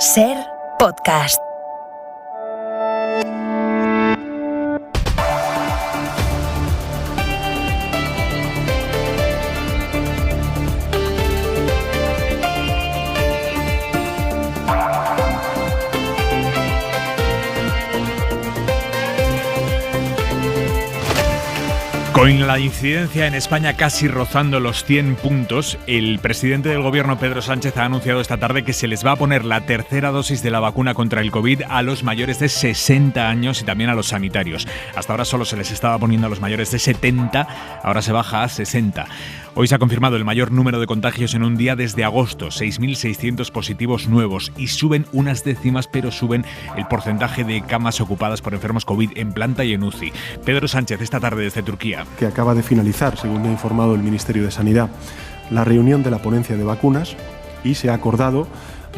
SER Podcast. Con la incidencia en España casi rozando los 100 puntos, el presidente del gobierno, Pedro Sánchez, ha anunciado esta tarde que se les va a poner la tercera dosis de la vacuna contra el COVID a los mayores de 60 años y también a los sanitarios. Hasta ahora solo se les estaba poniendo a los mayores de 70, ahora se baja a 60. Hoy se ha confirmado el mayor número de contagios en un día desde agosto, 6.600 positivos nuevos, y suben unas décimas, pero suben el porcentaje de camas ocupadas por enfermos COVID en planta y en UCI. Pedro Sánchez, esta tarde desde Turquía. Que acaba de finalizar, según me ha informado el Ministerio de Sanidad, la reunión de la ponencia de vacunas y se ha acordado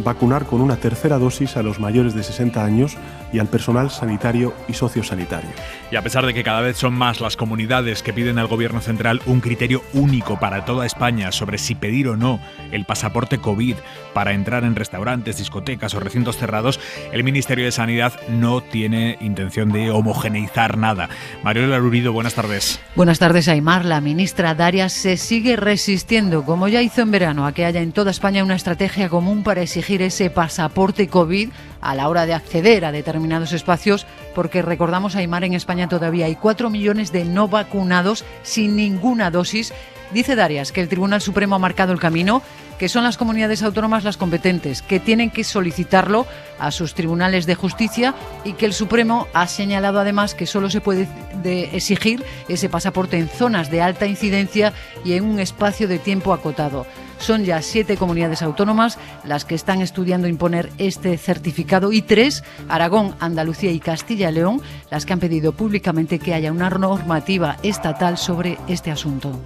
vacunar con una tercera dosis a los mayores de 60 años y al personal sanitario y sociosanitario. Y a pesar de que cada vez son más las comunidades que piden al Gobierno central un criterio único para toda España sobre si pedir o no el pasaporte COVID para entrar en restaurantes, discotecas o recintos cerrados, el Ministerio de Sanidad no tiene intención de homogeneizar nada. Mariola Lurido, buenas tardes. Buenas tardes, Aimar. La ministra Darias se sigue resistiendo, como ya hizo en verano, a que haya en toda España una estrategia común para exigir ese pasaporte COVID a la hora de acceder a determinados espacios, porque recordamos, Aimar, en España todavía hay 4 millones de no vacunados sin ninguna dosis. Dice Darias que el Tribunal Supremo ha marcado el camino, que son las comunidades autónomas las competentes, que tienen que solicitarlo a sus tribunales de justicia y que el Supremo ha señalado además que solo se puede exigir ese pasaporte en zonas de alta incidencia y en un espacio de tiempo acotado. Son ya 7 comunidades autónomas las que están estudiando imponer este certificado y 3, Aragón, Andalucía y Castilla y León, las que han pedido públicamente que haya una normativa estatal sobre este asunto.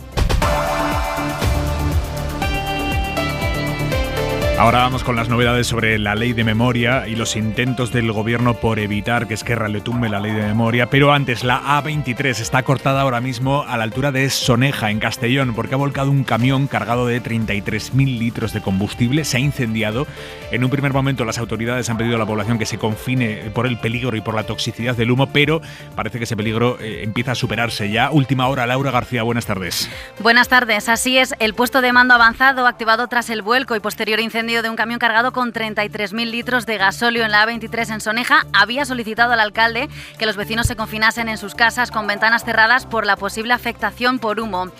Ahora vamos con las novedades sobre la ley de memoria y los intentos del gobierno por evitar que Esquerra le tumbe la ley de memoria. Pero antes, la A23 está cortada ahora mismo a la altura de Soneja, en Castellón, porque ha volcado un camión cargado de 33.000 litros de combustible. Se ha incendiado. En un primer momento las autoridades han pedido a la población que se confine por el peligro y por la toxicidad del humo, pero parece que ese peligro empieza a superarse ya. Última hora, Laura García, buenas tardes. Buenas tardes, así es. El puesto de mando avanzado, activado tras el vuelco y posterior incendio de un camión cargado con 33.000 litros de gasóleo en la A23 en Soneja, había solicitado al alcalde que los vecinos se confinasen en sus casas con ventanas cerradas por la posible afectación por humo.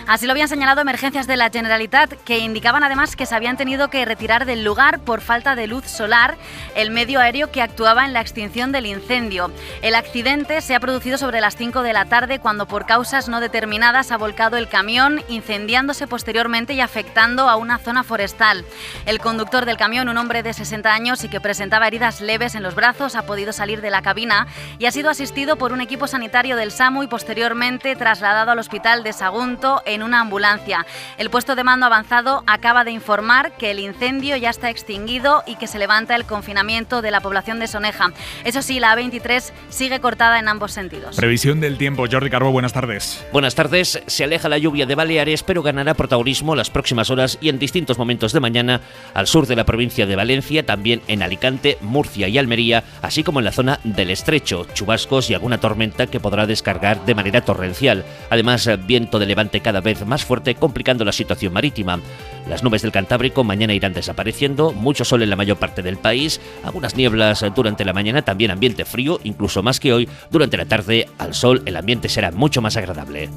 Así lo habían señalado emergencias de la Generalitat, que indicaban además que se habían tenido que retirar del lugar por falta de luz solar, el medio aéreo que actuaba en la extinción del incendio. El accidente se ha producido sobre las 5 de la tarde, cuando por causas no determinadas ha volcado el camión, incendiándose posteriormente y afectando a una zona forestal. El conductor del camión, un hombre de 60 años y que presentaba heridas leves en los brazos, ha podido salir de la cabina y ha sido asistido por un equipo sanitario del SAMU y posteriormente trasladado al hospital de Sagunto en una ambulancia. El puesto de mando avanzado acaba de informar que el incendio ya está extinguido y que se levanta el confinamiento de la población de Soneja. Eso sí, la A23 sigue cortada en ambos sentidos. Previsión del tiempo. Jordi Carbó, buenas tardes. Buenas tardes. Se aleja la lluvia de Baleares, pero ganará protagonismo las próximas horas y en distintos momentos de mañana al sur de la provincia de Valencia, también en Alicante, Murcia y Almería, así como en la zona del Estrecho, chubascos y alguna tormenta que podrá descargar de manera torrencial. Además, viento de levante cada vez más fuerte, complicando la situación marítima. Las nubes del Cantábrico mañana irán desapareciendo, mucho sol en la mayor parte del país, algunas nieblas durante la mañana, también ambiente frío, incluso más que hoy. Durante la tarde, al sol, el ambiente será mucho más agradable.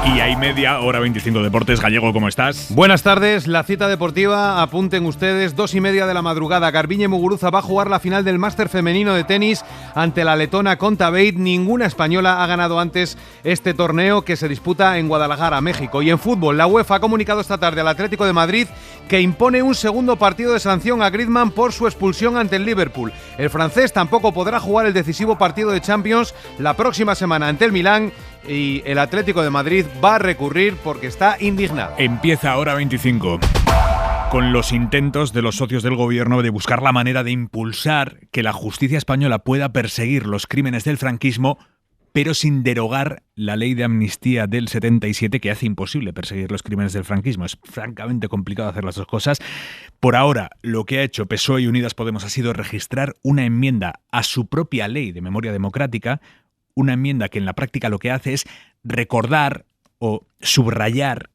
Y hay media hora 25 Deportes. Gallego, ¿cómo estás? Buenas tardes. La cita deportiva, apunten ustedes, 2:30 de la madrugada. Garbiñe Muguruza va a jugar la final del Máster femenino de tenis ante la letona Kontaveit. Ninguna española ha ganado antes este torneo, que se disputa en Guadalajara, México. Y en fútbol, la UEFA ha comunicado esta tarde al Atlético de Madrid que impone un segundo partido de sanción a Griezmann por su expulsión ante el Liverpool. El francés tampoco podrá jugar el decisivo partido de Champions la próxima semana ante el Milán, y el Atlético de Madrid va a recurrir porque está indignado. Empieza ahora 25. Con los intentos de los socios del gobierno de buscar la manera de impulsar que la justicia española pueda perseguir los crímenes del franquismo, pero sin derogar la ley de amnistía del 77, que hace imposible perseguir los crímenes del franquismo. Es francamente complicado hacer las dos cosas. Por ahora, lo que ha hecho PSOE y Unidas Podemos ha sido registrar una enmienda a su propia ley de memoria democrática, una enmienda que en la práctica lo que hace es recordar o subrayar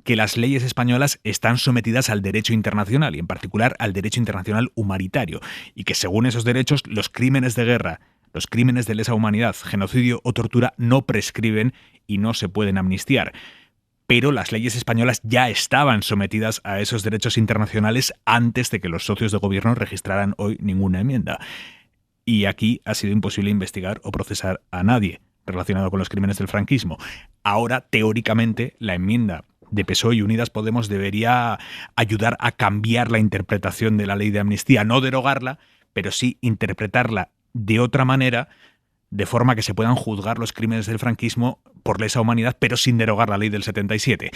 que las leyes españolas están sometidas al derecho internacional y en particular al derecho internacional humanitario y que según esos derechos los crímenes de guerra, los crímenes de lesa humanidad, genocidio o tortura no prescriben y no se pueden amnistiar. Pero las leyes españolas ya estaban sometidas a esos derechos internacionales antes de que los socios de gobierno registraran hoy ninguna enmienda. Y aquí ha sido imposible investigar o procesar a nadie relacionado con los crímenes del franquismo. Ahora, teóricamente, la enmienda de PSOE y Unidas Podemos debería ayudar a cambiar la interpretación de la ley de amnistía, no derogarla, pero sí interpretarla de otra manera, de forma que se puedan juzgar los crímenes del franquismo por lesa humanidad, pero sin derogar la ley del 77.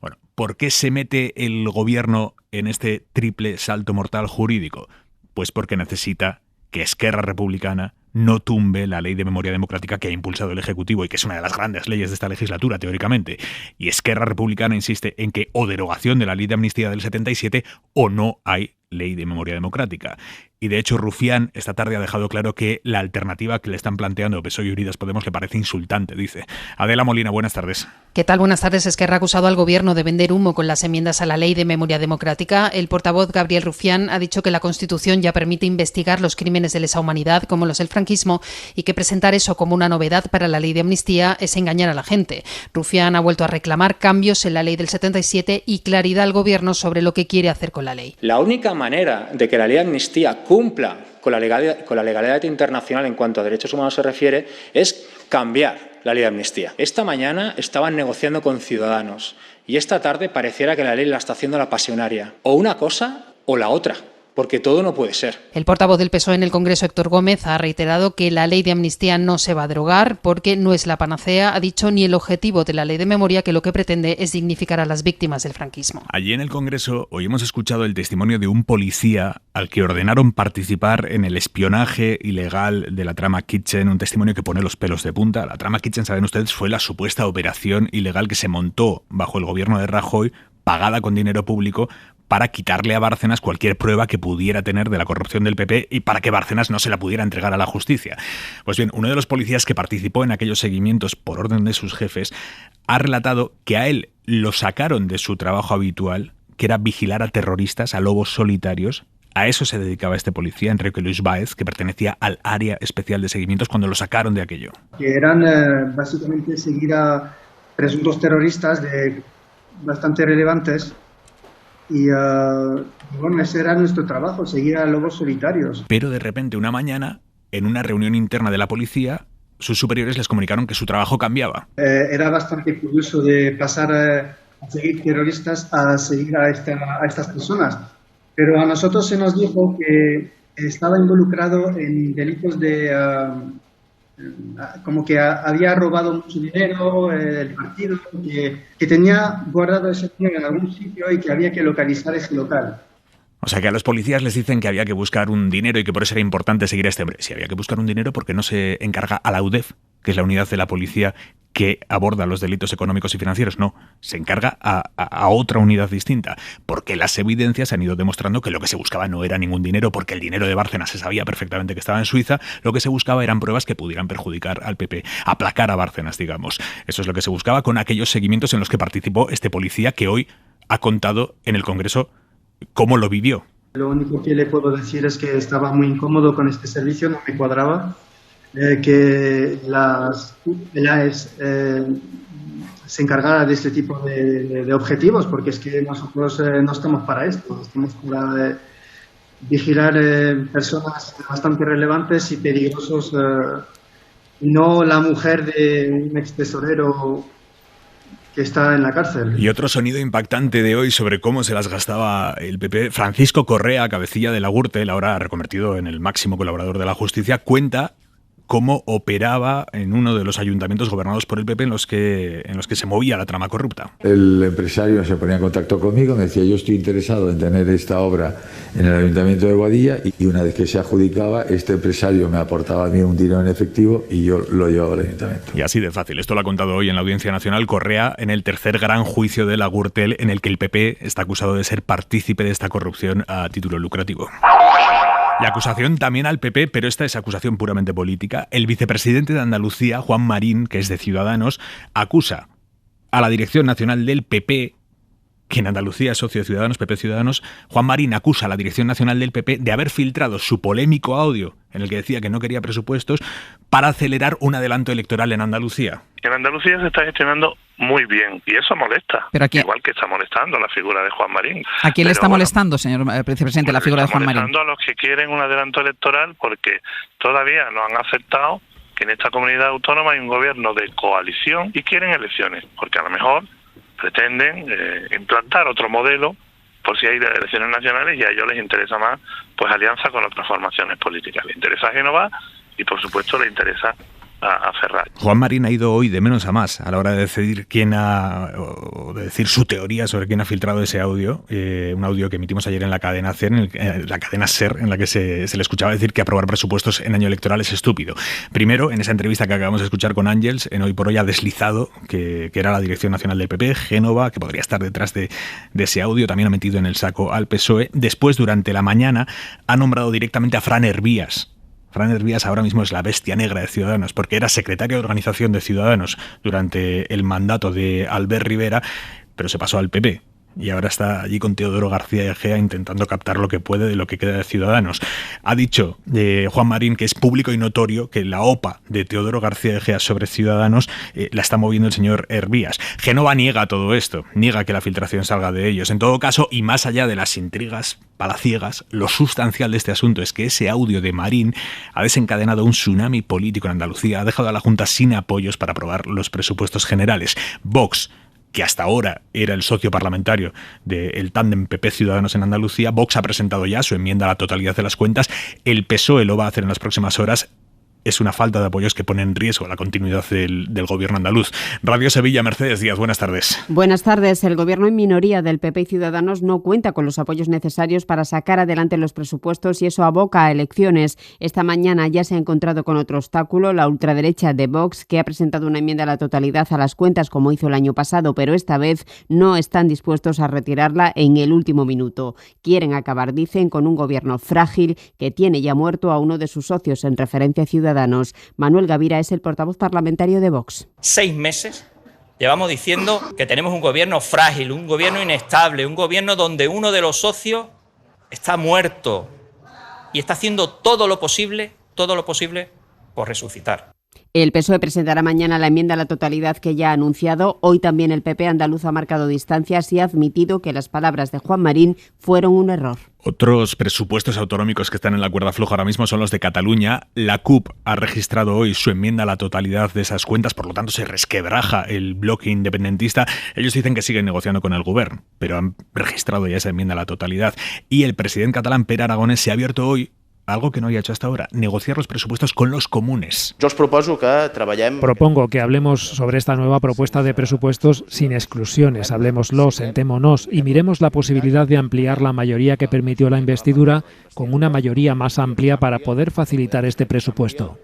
Bueno, ¿por qué se mete el gobierno en este triple salto mortal jurídico? Pues porque necesita que Esquerra Republicana no tumbe la ley de memoria democrática que ha impulsado el Ejecutivo y que es una de las grandes leyes de esta legislatura, teóricamente. Y Esquerra Republicana insiste en que o derogación de la ley de amnistía del 77 o no hay ley de memoria democrática. Y de hecho Rufián esta tarde ha dejado claro que la alternativa que le están planteando PSOE y Unidas Podemos le parece insultante, dice. Adela Molina, buenas tardes. ¿Qué tal? Buenas tardes. Esquerra ha acusado al Gobierno de vender humo con las enmiendas a la Ley de Memoria Democrática. El portavoz Gabriel Rufián ha dicho que la Constitución ya permite investigar los crímenes de lesa humanidad, como los del franquismo, y que presentar eso como una novedad para la Ley de Amnistía es engañar a la gente. Rufián ha vuelto a reclamar cambios en la Ley del 77 y claridad al Gobierno sobre lo que quiere hacer con la ley. La única manera de que la Ley de Amnistía cumpla con la legalidad internacional en cuanto a derechos humanos se refiere es cambiar la Ley de Amnistía. Esta mañana estaban negociando con Ciudadanos y esta tarde pareciera que la ley la está haciendo la pasionaria. O una cosa o la otra, porque todo no puede ser. El portavoz del PSOE en el Congreso, Héctor Gómez, ha reiterado que la ley de amnistía no se va a derogar porque no es la panacea, ha dicho, ni el objetivo de la ley de memoria, que lo que pretende es dignificar a las víctimas del franquismo. Allí en el Congreso hoy hemos escuchado el testimonio de un policía al que ordenaron participar en el espionaje ilegal de la trama Kitchen, un testimonio que pone los pelos de punta. La trama Kitchen, saben ustedes, fue la supuesta operación ilegal que se montó bajo el gobierno de Rajoy, pagada con dinero público, para quitarle a Bárcenas cualquier prueba que pudiera tener de la corrupción del PP y para que Bárcenas no se la pudiera entregar a la justicia. Pues bien, uno de los policías que participó en aquellos seguimientos por orden de sus jefes ha relatado que a él lo sacaron de su trabajo habitual, que era vigilar a terroristas, a lobos solitarios. A eso se dedicaba este policía, Enrique Luis Báez, que pertenecía al área especial de seguimientos, cuando lo sacaron de aquello. Que eran básicamente seguir a presuntos terroristas bastante relevantes. Y bueno, ese era nuestro trabajo, seguir a lobos solitarios. Pero de repente, una mañana, en una reunión interna de la policía, sus superiores les comunicaron que su trabajo cambiaba. Era bastante curioso de pasar a seguir terroristas a seguir a estas personas. Pero a nosotros se nos dijo que estaba involucrado en delitos como que había robado mucho dinero el partido, que tenía guardado ese dinero en algún sitio y que había que localizar ese local. O sea que a los policías les dicen que había que buscar un dinero y que por eso era importante seguir a este hombre. Si había que buscar un dinero, ¿por qué no se encarga a la UDEF, que es la unidad de la policía que aborda los delitos económicos y financieros? No, se encarga a otra unidad distinta, porque las evidencias han ido demostrando que lo que se buscaba no era ningún dinero, porque el dinero de Bárcenas se sabía perfectamente que estaba en Suiza. Lo que se buscaba eran pruebas que pudieran perjudicar al PP, aplacar a Bárcenas, digamos. Eso es lo que se buscaba con aquellos seguimientos en los que participó este policía, que hoy ha contado en el Congreso cómo lo vivió. Lo único que le puedo decir es que estaba muy incómodo con este servicio, no me cuadraba. Que las se encargara de este tipo de objetivos, porque es que nosotros no estamos para esto, estamos para vigilar personas bastante relevantes y peligrosos, no la mujer de un ex tesorero que está en la cárcel. Y otro sonido impactante de hoy sobre cómo se las gastaba el PP. Francisco Correa, cabecilla de la Gürtel, ahora reconvertido en el máximo colaborador de la justicia, cuenta cómo operaba en uno de los ayuntamientos gobernados por el PP en los que se movía la trama corrupta. El empresario se ponía en contacto conmigo, me decía: yo estoy interesado en tener esta obra en el ayuntamiento de Boadilla, y una vez que se adjudicaba, este empresario me aportaba a mí un dinero en efectivo y yo lo llevaba al ayuntamiento. Y así de fácil. Esto lo ha contado hoy en la Audiencia Nacional Correa en el tercer gran juicio de la Gürtel, en el que el PP está acusado de ser partícipe de esta corrupción a título lucrativo. La acusación también al PP, pero esta es acusación puramente política. El vicepresidente de Andalucía, Juan Marín, que es de Ciudadanos, acusa a la Dirección Nacional del PP, que en Andalucía es socio de Ciudadanos, PP Ciudadanos. Juan Marín acusa a la Dirección Nacional del PP de haber filtrado su polémico audio en el que decía que no quería presupuestos para acelerar un adelanto electoral en Andalucía. En Andalucía se está gestionando muy bien y eso molesta, igual que está molestando la figura de Juan Marín. ¿A quién le está molestando, señor vicepresidente, la figura de Juan Marín? Molestando a los que quieren un adelanto electoral porque todavía no han aceptado que en esta comunidad autónoma hay un gobierno de coalición y quieren elecciones, porque a lo mejor pretenden implantar otro modelo por si hay elecciones nacionales y a ellos les interesa más pues alianza con otras formaciones políticas. Le interesa a Génova y por supuesto le interesa a Ferraz. Juan Marín ha ido hoy de menos a más a la hora de decidir o de decir su teoría sobre quién ha filtrado ese audio, un audio que emitimos ayer en la cadena SER, en la que se le escuchaba decir que aprobar presupuestos en año electoral es estúpido. Primero, en esa entrevista que acabamos de escuchar con Ángels, en Hoy por Hoy ha deslizado que era la Dirección Nacional del PP, Génova, que podría estar detrás de ese audio, también ha metido en el saco al PSOE. Después, durante la mañana, ha nombrado directamente a Fran Hervías. Fran Hervías ahora mismo es la bestia negra de Ciudadanos, porque era secretario de organización de Ciudadanos durante el mandato de Albert Rivera, pero se pasó al PP. Y ahora está allí con Teodoro García Egea intentando captar lo que puede de lo que queda de Ciudadanos. Ha dicho Juan Marín que es público y notorio que la OPA de Teodoro García Egea sobre Ciudadanos la está moviendo el señor Hervías. Génova niega todo esto, niega que la filtración salga de ellos. En todo caso, y más allá de las intrigas palaciegas, lo sustancial de este asunto es que ese audio de Marín ha desencadenado un tsunami político en Andalucía, ha dejado a la Junta sin apoyos para aprobar los presupuestos generales. Vox, que hasta ahora era el socio parlamentario del tándem PP-Ciudadanos en Andalucía, Vox ha presentado ya su enmienda a la totalidad de las cuentas. El PSOE lo va a hacer en las próximas horas. Es una falta de apoyos que pone en riesgo la continuidad del gobierno andaluz. Radio Sevilla, Mercedes Díaz, buenas tardes. Buenas tardes. El gobierno en minoría del PP y Ciudadanos no cuenta con los apoyos necesarios para sacar adelante los presupuestos y eso aboca a elecciones. Esta mañana ya se ha encontrado con otro obstáculo, la ultraderecha de Vox, que ha presentado una enmienda a la totalidad a las cuentas como hizo el año pasado, pero esta vez no están dispuestos a retirarla en el último minuto. Quieren acabar, dicen, con un gobierno frágil que tiene ya muerto a uno de sus socios en referencia a Ciudadanos. Manuel Gavira es el portavoz parlamentario de Vox. 6 meses llevamos diciendo que tenemos un gobierno frágil, un gobierno inestable, un gobierno donde uno de los socios está muerto y está haciendo todo lo posible por resucitar. El PSOE presentará mañana la enmienda a la totalidad que ya ha anunciado. Hoy también el PP andaluz ha marcado distancias y ha admitido que las palabras de Juan Marín fueron un error. Otros presupuestos autonómicos que están en la cuerda floja ahora mismo son los de Cataluña. La CUP ha registrado hoy su enmienda a la totalidad de esas cuentas, por lo tanto se resquebraja el bloque independentista. Ellos dicen que siguen negociando con el Govern, pero han registrado ya esa enmienda a la totalidad. Y el presidente catalán, Pere Aragonès, se ha abierto hoy algo que no había hecho hasta ahora, negociar los presupuestos con los comunes. Propongo que hablemos sobre esta nueva propuesta de presupuestos sin exclusiones, hablemoslo, sentémonos y miremos la posibilidad de ampliar la mayoría que permitió la investidura con una mayoría más amplia para poder facilitar este presupuesto.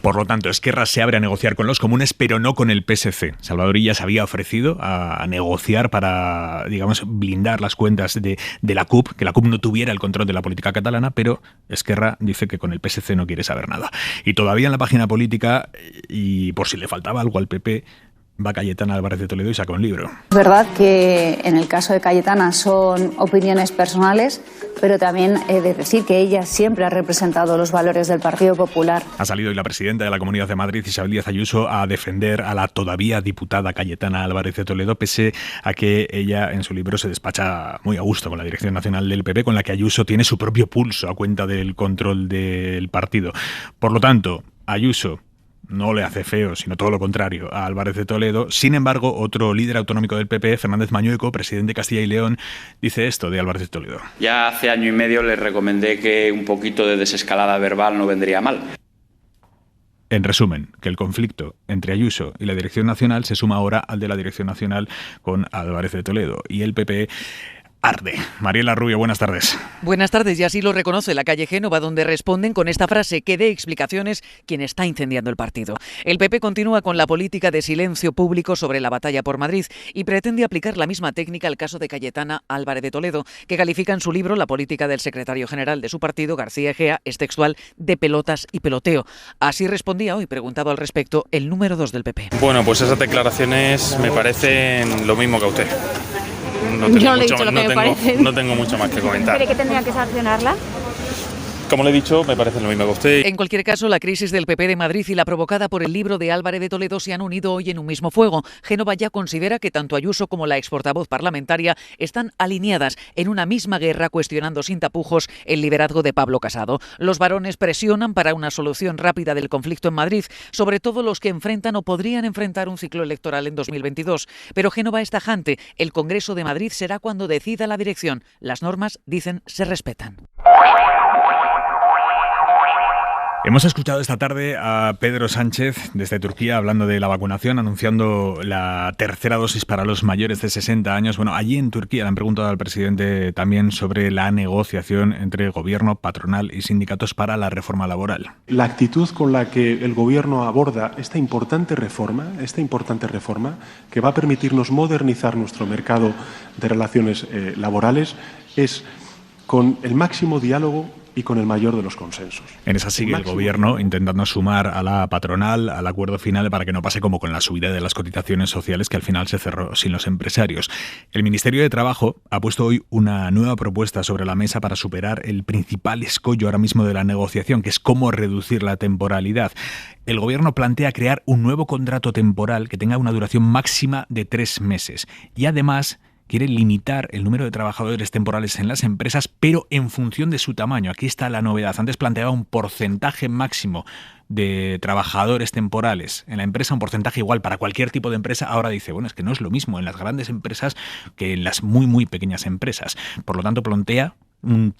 Por lo tanto, Esquerra se abre a negociar con los comunes, pero no con el PSC. Salvador Illa se había ofrecido a negociar para, digamos, blindar las cuentas de la CUP, que la CUP no tuviera el control de la política catalana, pero Esquerra dice que con el PSC no quiere saber nada. Y todavía en la página política, y por si le faltaba algo al PP, va Cayetana Álvarez de Toledo y saca un libro. Es verdad que en el caso de Cayetana son opiniones personales, pero también he de decir que ella siempre ha representado los valores del Partido Popular. Ha salido hoy la presidenta de la Comunidad de Madrid, Isabel Díaz Ayuso, a defender a la todavía diputada Cayetana Álvarez de Toledo, pese a que ella en su libro se despacha muy a gusto con la Dirección Nacional del PP, con la que Ayuso tiene su propio pulso a cuenta del control del partido. Por lo tanto, Ayuso no le hace feo, sino todo lo contrario, a Álvarez de Toledo. Sin embargo, otro líder autonómico del PP, Fernández Mañueco, presidente de Castilla y León, dice esto de Álvarez de Toledo. Ya hace año y medio le recomendé que un poquito de desescalada verbal no vendría mal. En resumen, que el conflicto entre Ayuso y la Dirección Nacional se suma ahora al de la Dirección Nacional con Álvarez de Toledo. Y el PP arde. Mariela Rubio, buenas tardes. Buenas tardes, y así lo reconoce la calle Génova, donde responden con esta frase: que dé explicaciones quien está incendiando el partido. El PP continúa con la política de silencio público sobre la batalla por Madrid y pretende aplicar la misma técnica al caso de Cayetana Álvarez de Toledo, que califica en su libro la política del secretario general de su partido, García Egea, es textual, de pelotas y peloteo. Así respondía hoy, preguntado al respecto, el número 2 del PP. Bueno, pues esas declaraciones me parecen lo mismo que a usted. No tengo mucho más que comentar. ¿Cree que tendrían que sancionarla? Como le he dicho, me parece lo mismo que usted. En cualquier caso, la crisis del PP de Madrid y la provocada por el libro de Álvarez de Toledo se han unido hoy en un mismo fuego. Génova ya considera que tanto Ayuso como la exportavoz parlamentaria están alineadas en una misma guerra, cuestionando sin tapujos el liderazgo de Pablo Casado. Los varones presionan para una solución rápida del conflicto en Madrid, sobre todo los que enfrentan o podrían enfrentar un ciclo electoral en 2022. Pero Génova es tajante. El Congreso de Madrid será cuando decida la dirección. Las normas, dicen, se respetan. Hemos escuchado esta tarde a Pedro Sánchez desde Turquía hablando de la vacunación, anunciando la tercera dosis para los mayores de 60 años. Bueno, allí en Turquía le han preguntado al presidente también sobre la negociación entre gobierno, patronal y sindicatos para la reforma laboral. La actitud con la que el gobierno aborda esta importante reforma que va a permitirnos modernizar nuestro mercado de relaciones laborales es con el máximo diálogo y con el mayor de los consensos. En esa sigue el gobierno intentando sumar a la patronal al acuerdo final para que no pase como con la subida de las cotizaciones sociales, que al final se cerró sin los empresarios. El Ministerio de Trabajo ha puesto hoy una nueva propuesta sobre la mesa para superar el principal escollo ahora mismo de la negociación, que es cómo reducir la temporalidad. El gobierno plantea crear un nuevo contrato temporal que tenga una duración máxima de 3 meses y además quiere limitar el número de trabajadores temporales en las empresas, pero en función de su tamaño. Aquí está la novedad. Antes planteaba un porcentaje máximo de trabajadores temporales en la empresa, un porcentaje igual para cualquier tipo de empresa. Ahora dice, bueno, es que no es lo mismo en las grandes empresas que en las muy, muy pequeñas empresas. Por lo tanto, plantea un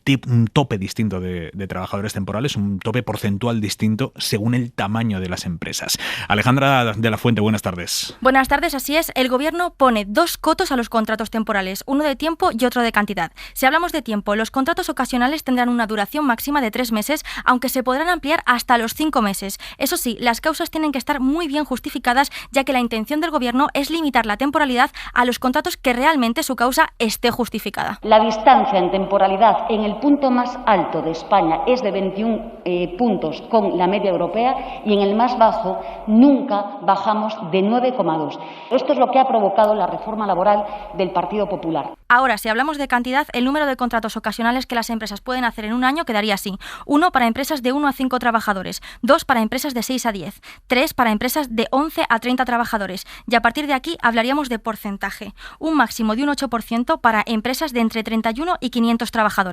tope distinto de trabajadores temporales, un tope porcentual distinto según el tamaño de las empresas. Alejandra de la Fuente, buenas tardes. Buenas tardes, así es. El Gobierno pone 2 cotos a los contratos temporales, uno de tiempo y otro de cantidad. Si hablamos de tiempo, los contratos ocasionales tendrán una duración máxima de 3 meses, aunque se podrán ampliar hasta los 5 meses. Eso sí, las causas tienen que estar muy bien justificadas, ya que la intención del Gobierno es limitar la temporalidad a los contratos que realmente su causa esté justificada. La distancia en temporalidad en el punto más alto de España es de 21 puntos con la media europea y en el más bajo nunca bajamos de 9,2. Esto es lo que ha provocado la reforma laboral del Partido Popular. Ahora, si hablamos de cantidad, el número de contratos ocasionales que las empresas pueden hacer en un año quedaría así: 1 para empresas de 1 a 5 trabajadores, 2 para empresas de 6 a 10, 3 para empresas de 11 a 30 trabajadores, y a partir de aquí hablaríamos de porcentaje, un máximo de un 8% para empresas de entre 31 y 500 trabajadores.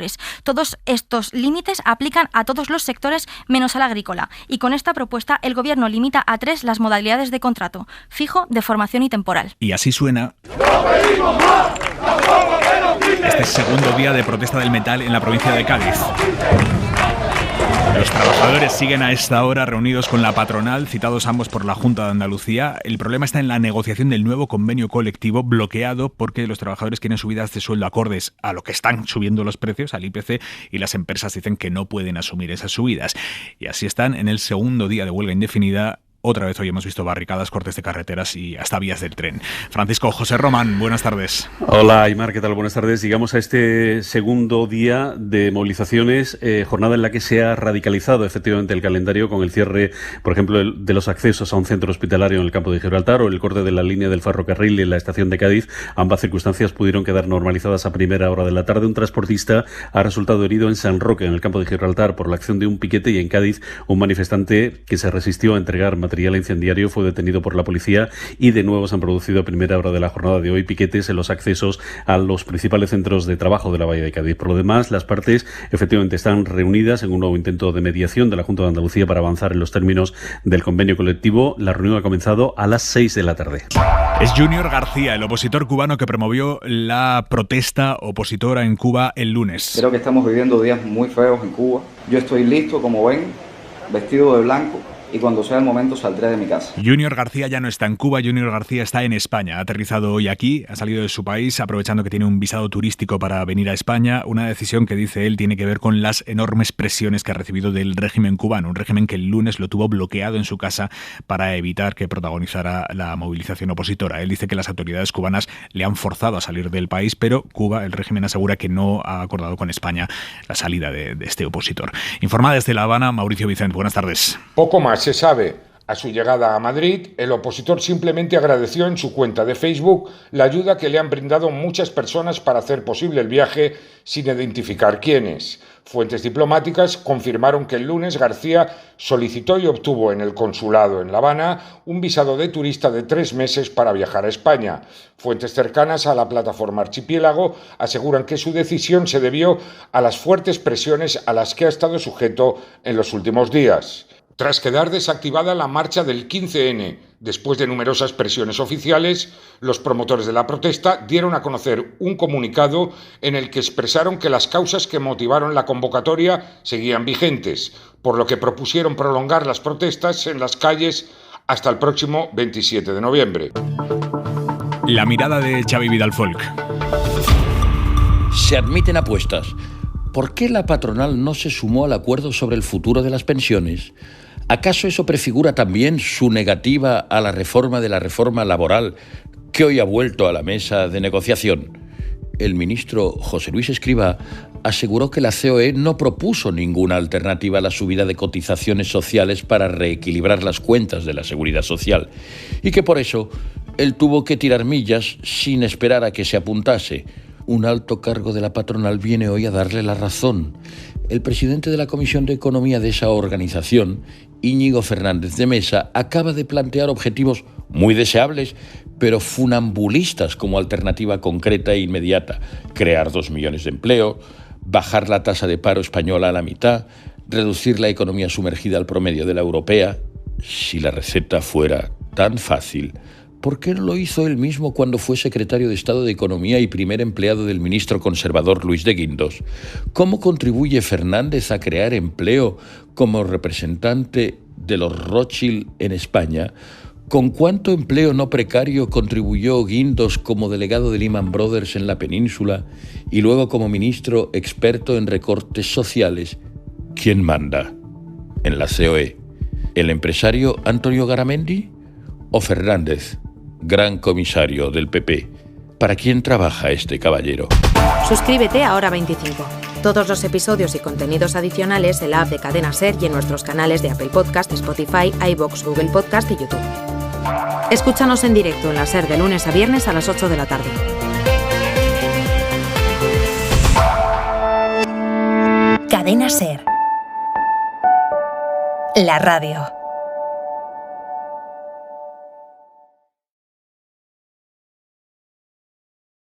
Todos estos límites aplican a todos los sectores menos al agrícola, y con esta propuesta el Gobierno limita a 3 las modalidades de contrato: fijo, de formación y temporal. Y así suena este segundo día de protesta del metal en la provincia de Cádiz. Los trabajadores siguen a esta hora reunidos con la patronal, citados ambos por la Junta de Andalucía. El problema está en la negociación del nuevo convenio colectivo, bloqueado porque los trabajadores quieren subidas de sueldo acordes a lo que están subiendo los precios, al IPC, y las empresas dicen que no pueden asumir esas subidas. Y así están en el segundo día de huelga indefinida. Otra vez hoy hemos visto barricadas, cortes de carreteras y hasta vías del tren. Francisco José Román, buenas tardes. Hola, Aymar, ¿qué tal? Buenas tardes. Llegamos a este segundo día de movilizaciones, jornada en la que se ha radicalizado efectivamente el calendario con el cierre, por ejemplo, de los accesos a un centro hospitalario en el campo de Gibraltar o el corte de la línea del ferrocarril en la estación de Cádiz. Ambas circunstancias pudieron quedar normalizadas a primera hora de la tarde. Un transportista ha resultado herido en San Roque, en el campo de Gibraltar, por la acción de un piquete, y en Cádiz un manifestante que se resistió a entregar material incendiario fue detenido por la policía, y de nuevo se han producido a primera hora de la jornada de hoy piquetes en los accesos a los principales centros de trabajo de la Bahía de Cádiz. Por lo demás, las partes efectivamente están reunidas en un nuevo intento de mediación de la Junta de Andalucía para avanzar en los términos del convenio colectivo. La reunión ha comenzado a las 6 de la tarde. Es Junior García, el opositor cubano que promovió la protesta opositora en Cuba el lunes. Creo que estamos viviendo días muy feos en Cuba. Yo estoy listo, como ven, vestido de blanco, y cuando sea el momento saldré de mi casa. Junior García ya no está en Cuba, Junior García está en España. Ha aterrizado hoy aquí, ha salido de su país aprovechando que tiene un visado turístico para venir a España, una decisión que dice él tiene que ver con las enormes presiones que ha recibido del régimen cubano, un régimen que el lunes lo tuvo bloqueado en su casa para evitar que protagonizara la movilización opositora. Él dice que las autoridades cubanas le han forzado a salir del país, pero Cuba, el régimen asegura que no ha acordado con España la salida de este opositor. Informa desde La Habana, Mauricio Vicent. Buenas tardes. Poco más se sabe. A su llegada a Madrid, el opositor simplemente agradeció en su cuenta de Facebook la ayuda que le han brindado muchas personas para hacer posible el viaje sin identificar quiénes. Fuentes diplomáticas confirmaron que el lunes García solicitó y obtuvo en el consulado en La Habana un visado de turista de 3 meses para viajar a España. Fuentes cercanas a la plataforma Archipiélago aseguran que su decisión se debió a las fuertes presiones a las que ha estado sujeto en los últimos días. Tras quedar desactivada la marcha del 15N, después de numerosas presiones oficiales, los promotores de la protesta dieron a conocer un comunicado en el que expresaron que las causas que motivaron la convocatoria seguían vigentes, por lo que propusieron prolongar las protestas en las calles hasta el próximo 27 de noviembre. La mirada de Xavi Vidal-Folk. Se admiten apuestas. ¿Por qué la patronal no se sumó al acuerdo sobre el futuro de las pensiones? ¿Acaso eso prefigura también su negativa a la reforma de la reforma laboral que hoy ha vuelto a la mesa de negociación? El ministro José Luis Escrivá aseguró que la COE no propuso ninguna alternativa a la subida de cotizaciones sociales para reequilibrar las cuentas de la Seguridad Social y que por eso él tuvo que tirar millas sin esperar a que se apuntase. Un alto cargo de la patronal viene hoy a darle la razón. El presidente de la Comisión de Economía de esa organización, Íñigo Fernández de Mesa, acaba de plantear objetivos muy deseables, pero funambulistas como alternativa concreta e inmediata. Crear 2 millones de empleo, bajar la tasa de paro española a la mitad, reducir la economía sumergida al promedio de la europea. Si la receta fuera tan fácil, ¿por qué no lo hizo él mismo cuando fue secretario de Estado de Economía y primer empleado del ministro conservador Luis de Guindos? ¿Cómo contribuye Fernández a crear empleo como representante de los Rothschild en España? ¿Con cuánto empleo no precario contribuyó Guindos como delegado de Lehman Brothers en la península y luego como ministro experto en recortes sociales? ¿Quién manda en la COE? ¿El empresario Antonio Garamendi o Fernández, gran comisario del PP? ¿Para quién trabaja este caballero? Suscríbete a Hora 25. Todos los episodios y contenidos adicionales en la app de Cadena SER y en nuestros canales de Apple Podcast, Spotify, iVoox, Google Podcast y YouTube. Escúchanos en directo en la SER de lunes a viernes a las 8 de la tarde. Cadena SER. La radio.